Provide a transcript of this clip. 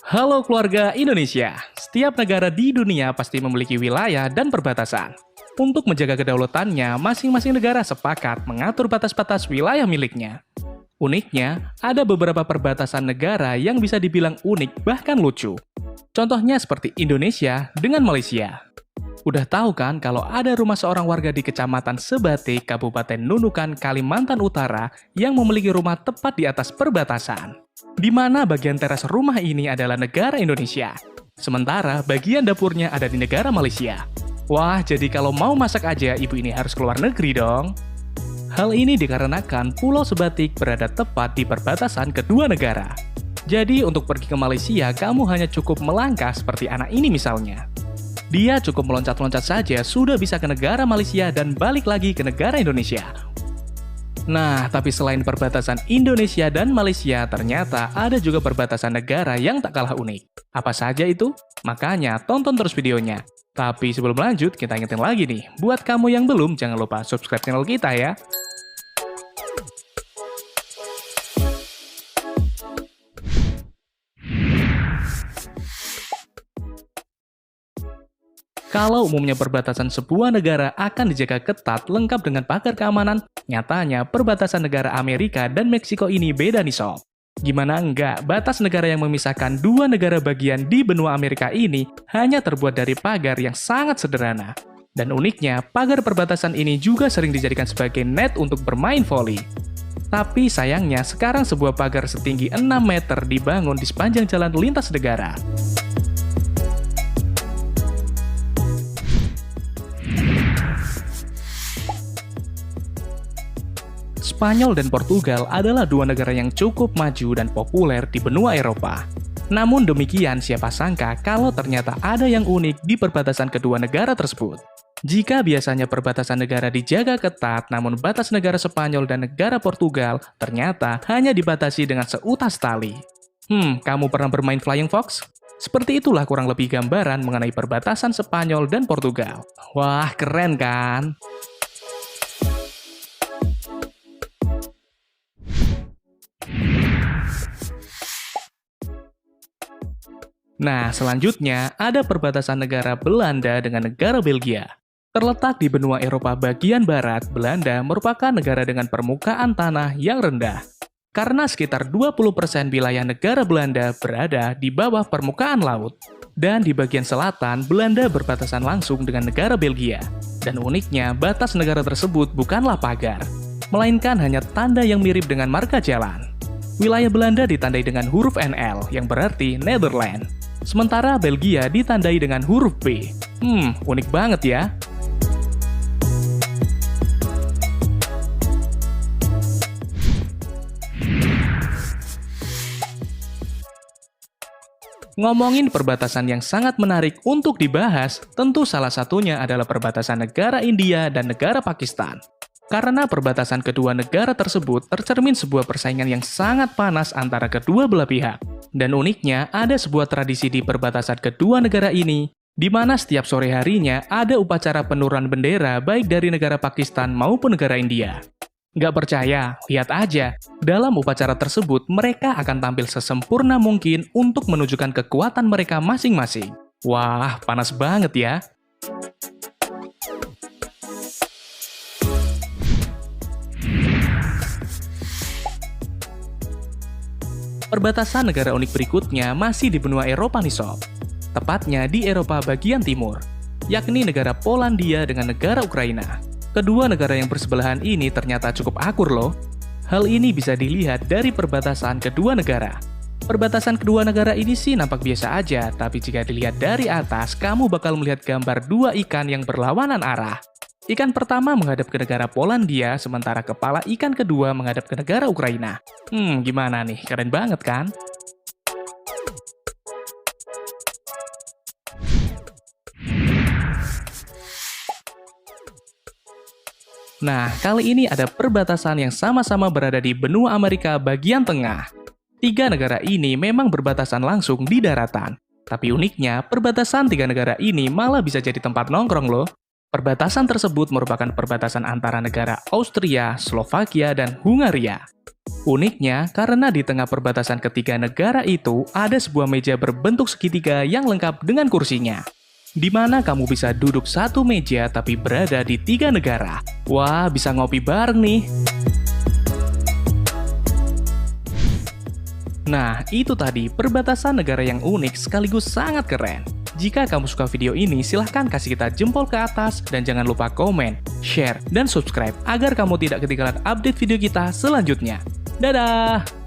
Halo keluarga Indonesia, setiap negara di dunia pasti memiliki wilayah dan perbatasan. Untuk menjaga kedaulatannya, masing-masing negara sepakat mengatur batas-batas wilayah miliknya. Uniknya, ada beberapa perbatasan negara yang bisa dibilang unik bahkan lucu. Contohnya seperti Indonesia dengan Malaysia. Udah tahu kan kalau ada rumah seorang warga di Kecamatan Sebatik, Kabupaten Nunukan, Kalimantan Utara yang memiliki rumah tepat di atas perbatasan. Di mana bagian teras rumah ini adalah negara Indonesia. Sementara bagian dapurnya ada di negara Malaysia. Wah, jadi kalau mau masak aja ibu ini harus keluar negeri dong. Hal ini dikarenakan Pulau Sebatik berada tepat di perbatasan kedua negara. Jadi untuk pergi ke Malaysia, kamu hanya cukup melangkah seperti anak ini misalnya. Dia cukup meloncat-loncat saja sudah bisa ke negara Malaysia dan balik lagi ke negara Indonesia. Nah, tapi selain perbatasan Indonesia dan Malaysia, ternyata ada juga perbatasan negara yang tak kalah unik. Apa saja itu? Makanya tonton terus videonya. Tapi sebelum lanjut, kita ingetin lagi nih, buat kamu yang belum, jangan lupa subscribe channel kita ya. Kalau umumnya perbatasan sebuah negara akan dijaga ketat lengkap dengan pagar keamanan, nyatanya perbatasan negara Amerika dan Meksiko ini beda nih sob. Gimana enggak, batas negara yang memisahkan dua negara bagian di benua Amerika ini hanya terbuat dari pagar yang sangat sederhana. Dan uniknya, pagar perbatasan ini juga sering dijadikan sebagai net untuk bermain voli. Tapi sayangnya, sekarang sebuah pagar setinggi 6 meter dibangun di sepanjang jalan lintas negara. Spanyol dan Portugal adalah dua negara yang cukup maju dan populer di benua Eropa. Namun demikian, siapa sangka kalau ternyata ada yang unik di perbatasan kedua negara tersebut. Jika biasanya perbatasan negara dijaga ketat, namun batas negara Spanyol dan negara Portugal ternyata hanya dibatasi dengan seutas tali. Kamu pernah bermain Flying Fox? Seperti itulah kurang lebih gambaran mengenai perbatasan Spanyol dan Portugal. Wah, keren kan? Nah, selanjutnya ada perbatasan negara Belanda dengan negara Belgia. Terletak di benua Eropa bagian barat, Belanda merupakan negara dengan permukaan tanah yang rendah. Karena sekitar 20% wilayah negara Belanda berada di bawah permukaan laut. Dan di bagian selatan, Belanda berbatasan langsung dengan negara Belgia. Dan uniknya, batas negara tersebut bukanlah pagar, melainkan hanya tanda yang mirip dengan marka jalan. Wilayah Belanda ditandai dengan huruf NL, yang berarti Netherlands. Sementara Belgia ditandai dengan huruf B. Unik banget ya. Ngomongin perbatasan yang sangat menarik untuk dibahas, tentu salah satunya adalah perbatasan negara India dan negara Pakistan. Karena perbatasan kedua negara tersebut tercermin sebuah persaingan yang sangat panas antara kedua belah pihak. Dan uniknya, ada sebuah tradisi di perbatasan kedua negara ini, di mana setiap sore harinya ada upacara penurunan bendera baik dari negara Pakistan maupun negara India. Nggak percaya? Lihat aja. Dalam upacara tersebut, mereka akan tampil sesempurna mungkin untuk menunjukkan kekuatan mereka masing-masing. Wah, panas banget ya. Perbatasan negara unik berikutnya masih di benua Eropa nih sob. Tepatnya di Eropa bagian timur, yakni negara Polandia dengan negara Ukraina. Kedua negara yang bersebelahan ini ternyata cukup akur loh. Hal ini bisa dilihat dari perbatasan kedua negara. Perbatasan kedua negara ini sih nampak biasa aja, tapi jika dilihat dari atas, kamu bakal melihat gambar dua ikan yang berlawanan arah. Ikan pertama menghadap ke negara Polandia, sementara kepala ikan kedua menghadap ke negara Ukraina. Gimana nih? Keren banget kan? Nah, kali ini ada perbatasan yang sama-sama berada di benua Amerika bagian tengah. Tiga negara ini memang berbatasan langsung di daratan. Tapi uniknya, perbatasan tiga negara ini malah bisa jadi tempat nongkrong loh. Perbatasan tersebut merupakan perbatasan antara negara Austria, Slovakia, dan Hungaria. Uniknya, karena di tengah perbatasan ketiga negara itu ada sebuah meja berbentuk segitiga yang lengkap dengan kursinya. Di mana kamu bisa duduk satu meja tapi berada di 3 negara. Wah, bisa ngopi bareng nih. Nah, itu tadi perbatasan negara yang unik sekaligus sangat keren. Jika kamu suka video ini, silahkan kasih kita jempol ke atas dan jangan lupa komen, share, dan subscribe agar kamu tidak ketinggalan update video kita selanjutnya. Dadah!